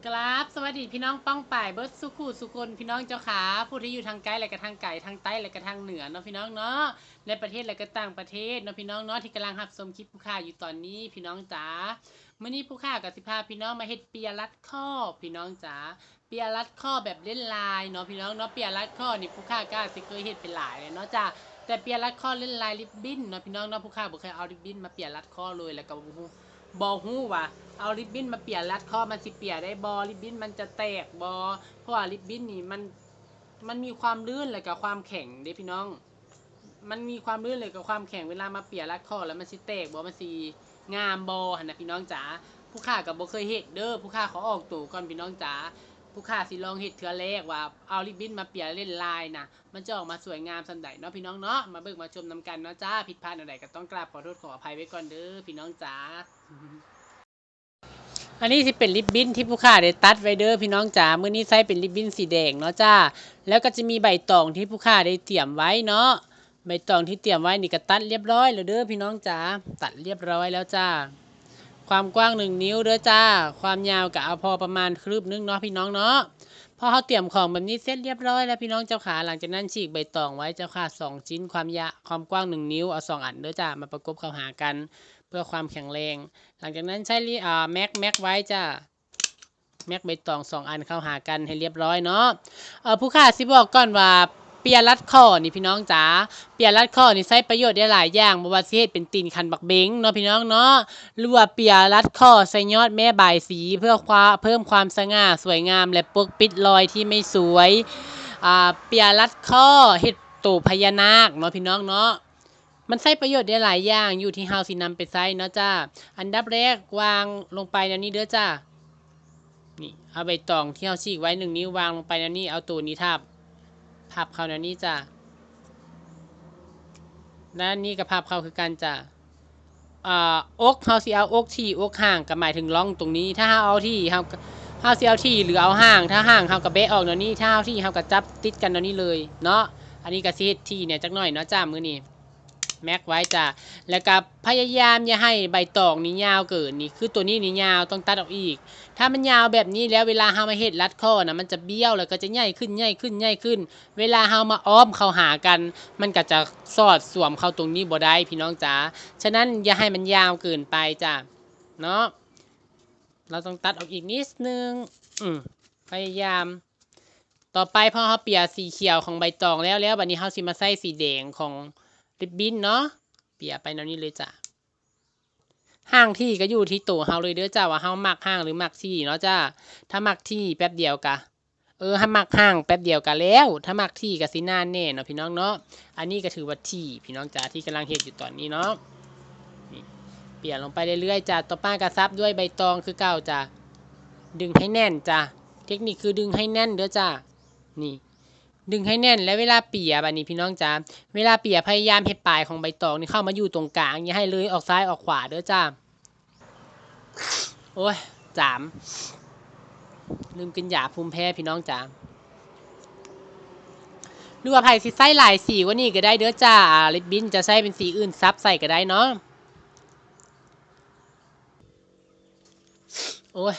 กราบสวัสดีพี่น้องป้องป่ายเบิร์ดสุขุสุคนพี่น้องเจ้าขาผู้ที่อยู่ทางไกลและก็ทางไก่ทางใต้และก็ทางเหนือเนาะพี่น้องเนาะในประเทศและก็ต่างประเทศเนาะพี่น้องเนาะที่กำลังรับชมคลิปผู้ค่าอยู่ตอนนี้พี่น้องจ๋าเมื่อนี้ผู้ค่ากับสิพาพี่น้องมาเฮ็ดเปียรัดข้อพี่น้องจ๋าเปียรัดข้อแบบเล่นลายเนาะพี่น้องเนาะเปียรัดข้อนี่ผู้ค่าก็สิเคยเฮ็ดเป็นหลายเลยเนาะจ้าแต่เปียรัดข้อเล่นลายริบบิ้นเนาะพี่น้องเนาะผู้ค่าบ่เคยเอาริบบิ้นมาเปียรัดข้อเลยแล้วก็บ่ฮู้ว่าเอาริบบิ้นมาเปียรัดข้อมันสิเปียได้บ่ริบบิ้นมันจะแตกบ่เพราะว่าริบบิ้นนี่มันมีความลื่นและก็ความแข็งเด้พี่น้องมันมีความลื่นเลยกับความแข็งเวลามาเปียรัดข้อแล้วมันสิแตกบ่มันสิงามบ่หั่นน่ะพี่น้องจ๋าผู้ค่าก็บ่เคยเฮ็ดเด้อผู้ค่าขอออกตัวก่อนพี่น้องจ๋าผู้ค่าสิลองเฮ็ดเทื่อแรกว่าเอาริบบิ้นมาเปียเล่นลายน่ะมันจะออกมาสวยงามส่ำใดเนาะพี่น้องเนาะมาเบิ่งมาชมนำกันเนาะจ้าผิดพลาดอันใดก็ต้องกราบขอโทษขออภัยไว้ก่อนเด้อพี่น้องจ๋าอันนี้ที่เป็นริบบิ้นที่ผู้ค่าได้ตัดไว้เด้อพี่น้องจ๋ามื้อนี้ใช้เป็นริบบิ้นสีแดงเนาะจ้าแล้วก็จะมีใบตองที่ผู้ค่าได้เตรียมไว้เนาะใบตองที่เตรียมไว้นี่ก็ตัดเรียบร้อยแล้วเด้อพี่น้องจ๋าตัดเรียบร้อยแล้วจ้าความกว้าง1 นิ้วเด้อจ้าความยาวก็เอาพอประมาณคืบนึงเนาะพี่น้องเนาะพอเขาเตรียมของแบบนี้เสร็จเรียบร้อยแล้วพี่น้องเจ้าขาหลังจากนั้นฉีกใบตองไว้เจ้าค่ะ2 ชิ้นความกว้าง1 นิ้วเอา2 อันเด้อจ้ามาประกบเข้าหากันเพื่อความแข็งแรงหลังจากนั้นใช้แม็กไว้จ้าแม็กใบตอง2 อันเข้าหากันให้เรียบร้อยเนาะผู้ค่าสิบอกก่อนว่าเปียรัดข้อนี่พี่น้องจ๋าเปียรัดข้อนี่ใช้ประโยชน์ได้หลายอย่างบ่ว่าสิเฮ็ดเป็นตีนคันบักเบงเนาะพี่น้องเนาะหรือว่าเปียรัดข้อใส่ยอดแม่บายสีเพื่อเพิ่มความสง่าสวยงามและปกปิดรอยที่ไม่สวยเปียรัดข้อเฮ็ดตูพญานาคเนาะพี่น้องเนาะมันใช้ประโยชน์ได้หลายอย่างอยู่ที่เฮาสินำไปใช้เนาะจ้าอันดับแรกวางลงไปในนี้เด้อจ้านี่เอาใบตองที่เฮาฉีกไว้1 นิ้ววางลงไปในนี้เอาตัวนี้พับเข้าในนี้จ้าด้านนี้กับพับเข้าคือกันจ้าอกเฮาสิเอาอกที่อกห่างก็หมายถึงร่องตรงนี้ถ้าเฮาเอาที่เฮาสิเอาที่หรือเอาห่างถ้าห่างเฮาก็เบะออกเดี๋ยวนี้ถ้าเอาที่เฮาก็จับติดกันเดี๋ยวนี้เลยเนาะอันนี้ก็สิเฮ็ดที่เนี่ยจักหน่อยเนาะจ้ามื้อนี้แม็กไว้จ้ะแล้วก็พยายามอย่าให้ใบตองนี่ยาวเกินนี่คือตัวนี้นี่ยาวต้องตัดออกอีกถ้ามันยาวแบบนี้แล้วเวลาเฮามาเฮ็ดรัดข้อนะมันจะเบี้ยวแล้วก็จะใหญ่ขึ้นเวลาเฮามาอ้อมเข้าหากันมันก็จะสอดสวมเข้าตรงนี้บ่ได้พี่น้องจ๋าฉะนั้นอย่าให้มันยาวเกินไปจ้ะเนาะเราต้องตัดออกอีกนิดนึงพยายามต่อไปพอเฮาเปียสีเขียวของใบตองแล้วบัดนี้เฮาสิมาใส่สีแดงของริบบิ้นเนาะเปียไปแนวนี้เลยจ้ะห้างที่ก็อยู่ที่ตัวเฮาเลยเด้อจ้าว่าเฮามักห้างหรือมักที่เนาะจ้าถ้ามักที่แป๊บเดียวกะถ้ามักห้างแป๊บเดียวกะแล้วถ้ามักที่ก็สินานแน่เนาะพี่น้องเนาะอันนี้ก็ถือว่าที่พี่น้องจ้าที่กำลังเฮ็ดอยู่ตอนนี้เนาะเปลี่ยนลงไปเรื่อยๆจ้าต่อไปก็ซับด้วยใบตองคือเก่าจ้าดึงให้แน่นจ้าเทคนิคคือดึงให้แน่นเด้อจ้านี่ดึงให้แน่นและเวลาเปียแบบนี้พี่น้องจ๋าเวลาเปียพยายามให้ปลายของใบตองนี่เข้ามาอยู่ตรงกลางอย่าให้เลยออกซ้ายออกขวาเด้อจ้าโอ้ยจามลืมกินยาภูมิแพ้พี่น้องจ๋าหรือว่าไผ่สิใส่หลายสีกว่านี้ก็ได้เด้อจ้าลิปบิ้นจะใส่เป็นสีอื่นซับใส่ก็ได้เนาะโอ้ย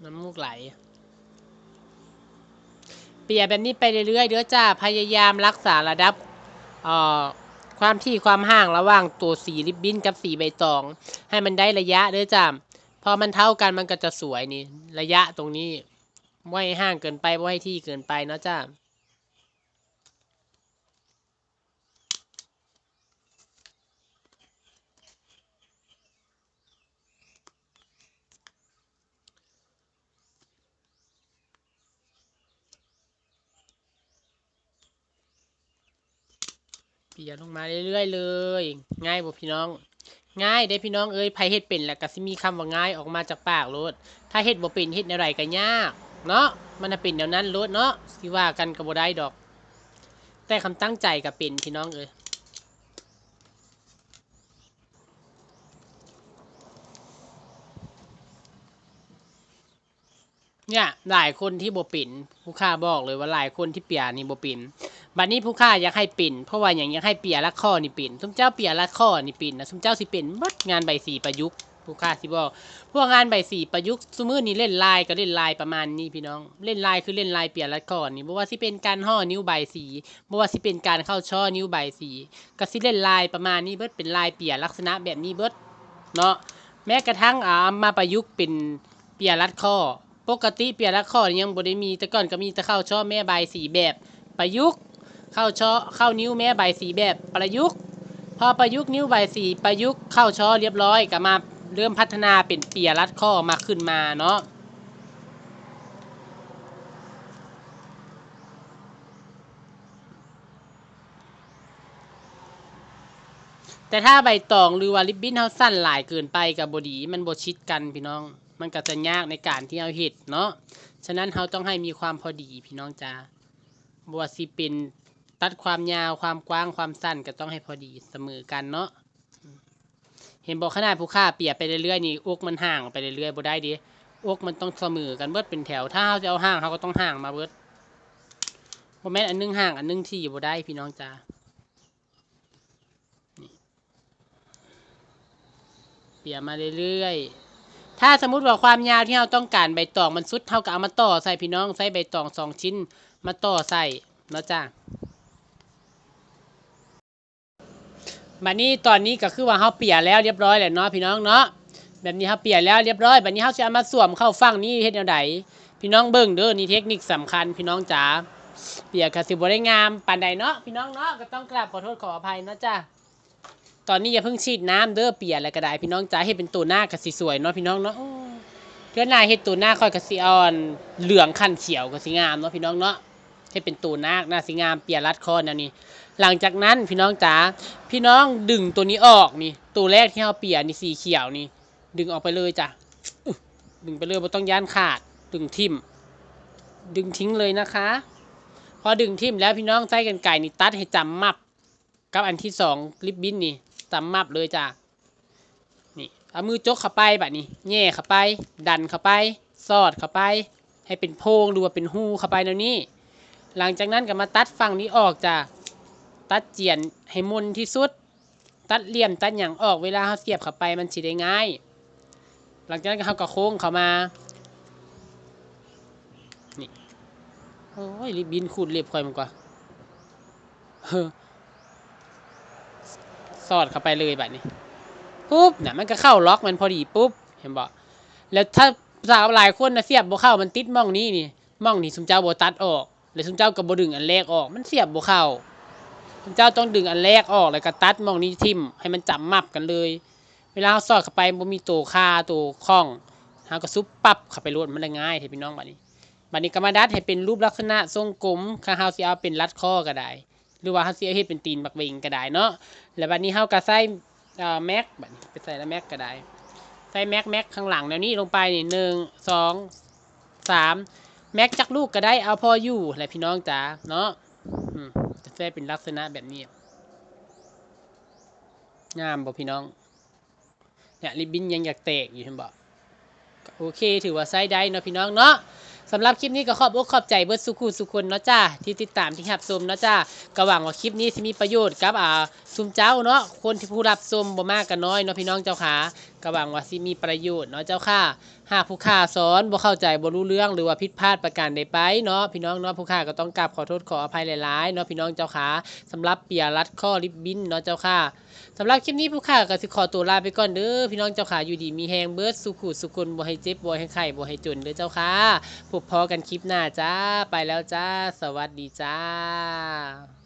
น้ำมูกไหลเปียแบบนี้ไปเรื่อยๆเด้อจ้าพยายามรักษาระดับความที่ความห่างระหว่างตัวสีริบบิ้นกับสีใบตองให้มันได้ระยะเด้อจ้าพอมันเท่ากันมันก็จะสวยนี่ระยะตรงนี้ไม่ห่างเกินไปไม่ให้ที่เกินไปเนาะจ้าเปียลงมาเรื่อยๆเลยง่ายบ่พี่น้องง่ายได้พี่น้องเอ้ยไผเฮ็ดเป็นแหละก็สิมีคำว่าง่ายออกมาจากปากโลดถ้าเฮ็ดบ่เป็นเฮ็ดอะไรก็ยากเนาะมันเป็นแนวนั้นโลดเนาะสิว่ากันก็บ่ได้ดอกแต่คำตั้งใจก็เป็นพี่น้องเอ้ยเนี่ยหลายคนที่บ่เป็นผู้ค่าบอกเลยว่าหลายคนที่เปียนี่บ่เป็นบัดนี้ผู้ค่าอยากให้เป็นเพราะว่าอย่างอยากให้เปียรัดข้อนี่เป็นซุมเจ้าเปียรัดข้อนี่เป็นนะซุมเจ้าสิเป็นหมดงานใบสีประยุกต์ผู้ ผู้ค่าสิบอกพวกงานใบสีประยุกต์ซุมือนี้เล่นลายก็เล่นลายประมาณนี้พี่น้องเล่นลายคือเล่นลายเปลี่ยนรัดข้อนี่บ่ว่าสิเป็นการห่อนิ้วใบสีบ่ว่าสิเป็นการเข้าช่อนิ้วใบสีก็สิเล่นลายประมาณนี้เบิดเป็นลายเปลี่ยนลักษณะแบบนี้เบิดเนาะแม้กระทั่งมาประยุกต์เป็นเปลี่ยนรัดข้อปกติเปลี่ยนรัดข้อยังบ่ได้มีแต่ก่อนก็มีแต่เข้าช่อแม่ใบสีแบบประยุกต์เข้าช่อเข้านิ้วแม่ใบสีแบบประยุกต์พอประยุกต์นิ้วใบสีประยุกต์เข้าช่อเรียบร้อยก็มาเริ่มพัฒนาเป็นเปียรัดข้อมาขึ้นมาเนาะแต่ถ้าใบตองหรือว่าริบบิ้นเฮาสั้นหลายเกินไปกับบดีมันบ่ชิดกันพี่น้องมันก็จะยากในการที่เฮาเฮ็ดเนาะฉะนั้นเฮาต้องให้มีความพอดีพี่น้องจ้าบ่ว่าสิเป็นตัดความยาวความกว้างความสั้นก็ต้องให้พอดีเสมอกันเนาะเห็นบอกขนาดผู้ค่าเปียไปเรื่อยๆนี่อกมันห่างไปเรื่อยๆบ่ได้ดิอกมันต้องเสมอกันเบิดเป็นแถวถ้าเฮาจะเอาห่างเฮาก็ต้องห่างมาเบิดบ่แม่นอันนึงห่างอันนึงที่บ่ได้พี่น้องจ้าเปียมาเรื่อยๆถ้าสมมุติว่าความยาวที่เราต้องการใบตองมันสุดเท่ากับเอามาต่อใส่พี่น้องใส่ใบตอง2 ชิ้นมาต่อใส่เนาะจ้าบัดนี้ตอนนี้ก็คือว่าเฮาเปียแล้วเรียบร้อยแล้วเนาะพี่น้องเนาะแบบนี้เฮาเปียแล้วเรียบร้อยบัดนี้เฮาสิเอามาสวมเข้าฝั่งนี้เฮ็ดแนวใดพี่น้องเบิ่งเด้อนี่เทคนิคสำคัญพี่น้องจ๋าเปียก็สิบ่ได้งามปานใดเนาะพี่น้องเนาะก็ต้องกราบขอโทษขออภัยเนาะจ้าตอนนี้อย่าเพิ่งฉีดน้ำเด้อเปียอะไรก็ได้พี่น้องจ๋าเฮ็ดเป็นตัวหน้าก็สิสวยเนาะพี่น้องเนาะเทื่อหน้าเฮ็ดตัวหน้าค่อยก็สิอ่อนเหลืองคันเขียวก็สิงามเนาะพี่น้องเนาะให้เป็นตัวหน้าหน้าสิงามเปียรัดคอแนวนี้หลังจากนั้นพี่น้องจ๋าพี่น้องดึงตัวนี้ออกนี่ตัวแรกที่เฮาเปียนี่สีเขียวนี่ดึงออกไปเลยจ้ะดึงไปเลยบ่ต้องย่านขาดดึงทิ่มดึงทิ้งเลยนะคะพอดึงทิ่มแล้วพี่น้องใช้กรรไกรนี่ตัดให้จำมับกับอันที่2ริบบิ้นนี่จำมับเลยจ้ะนี่เอามือจกเข้าไปแบบนี้แย่เข้าไปดันเข้าไปสอดเข้าไปให้เป็นโพรงหรือว่าเป็นหูเข้าไปแนวนี้หลังจากนั้นก็มาตัดฝั่งนี้ออกจ้ะตัดเจียนให้มนที่สุดตัดเหลี่ยมตัดหยังออกเวลาเขาเสียบเข้าไปมันสิได้ง่ายหลังจากนั้นเขาก็โค้งเข้ามานี่โอ้ยริบบิ้นขูดเรียบค่อยมันกว่าสอดเข้าไปเลยแบบนี้ปุ๊บเนี่ยมันก็เข้าล็อกมันพอดีปุ๊บเห็นบอกแล้วถ้าสาวหลายคนนะเสียบบ่เข้ามันติดม่องนี้นี่ม่องนี่ซุมเจ้าบ่ตัดออกแล้วซุมเจ้าก็บ่ดึงอันแรกออกมันเสียบบ่เข้าซุมเจ้าต้องดึงอันแรกออกแล้วก็ตัดม่องนี้ทิ่มให้มันจับมับกันเลยเวลาสอดเข้าไปบ่มีตัวคาตัวคล้องเฮาก็ซุบปั๊บเข้าไปรวดมันได้ง่ายเด้พี่น้องบัดนี้ก็มาดัดให้เป็นรูปลักษณะทรงกลมถ้าเฮาสิเอาเป็นรัดคอก็ได้หรือว่าเฮาสิเอาเฮ็ดเป็นตีนบักเวงก็ได้เนาะแล้วบัดนี้เฮาก็ใส่แม็กบัดนี้ไปใส่แล้วแม็กก็ได้ใส่แม็กข้างหลังแนวนี้ลงไปนี่1 2 3แม็กจักลูกก็ได้เอาพออยู่แหละพี่น้องจ๋าเนาะจะใส่เป็นลักษณะแบบนี้งามบ่พี่น้องเนี่ยริบบิ้นยังอยากแตกอยู่เห็นบ่โอเคถือว่าใส่ได้เนาะพี่น้องเนาะสำหรับคลิปนี้ก็ขอบอกขอบใจเบิร์ดสุขุสุคนเนาะจ้าที่ติดตามที่รับชมเนาะจ้าก็หวังว่าคลิปนี้จะมีประโยชน์กับซุมเจ้าเนาะคนที่ผู้รับชมบ่มากก็น้อยเนาะพี่น้องเจ้าขาก็หวังว่าสิมีประโยชน์เนาะเจ้าค่ะหากผู้ค้าสอนบ่เข้าใจบ่รู้เรื่องหรือว่าผิดพลาดประการใดไปเนาะพี่น้องเนาะผู้ค้าก็ต้องกราบขอโทษขออภัยหลายๆเนาะพี่น้องเจ้าขาสำหรับเปียรัดข้อริบบิ้นเนาะเจ้าค่ะสำหรับคลิปนี้ผู้ค้าก็สิขอตัวลาไปก่อนเด้อพี่น้องเจ้าขาอยู่ดีมีแฮงเบิร์ดสุขุสุคนบ่ให้เจ็บบ่ให้ไข้บ่ให้จนเด้อเจ้าค่ะพบพอกันคลิปหน้าจ้าไปแล้วจ้าสวัสดีจ้า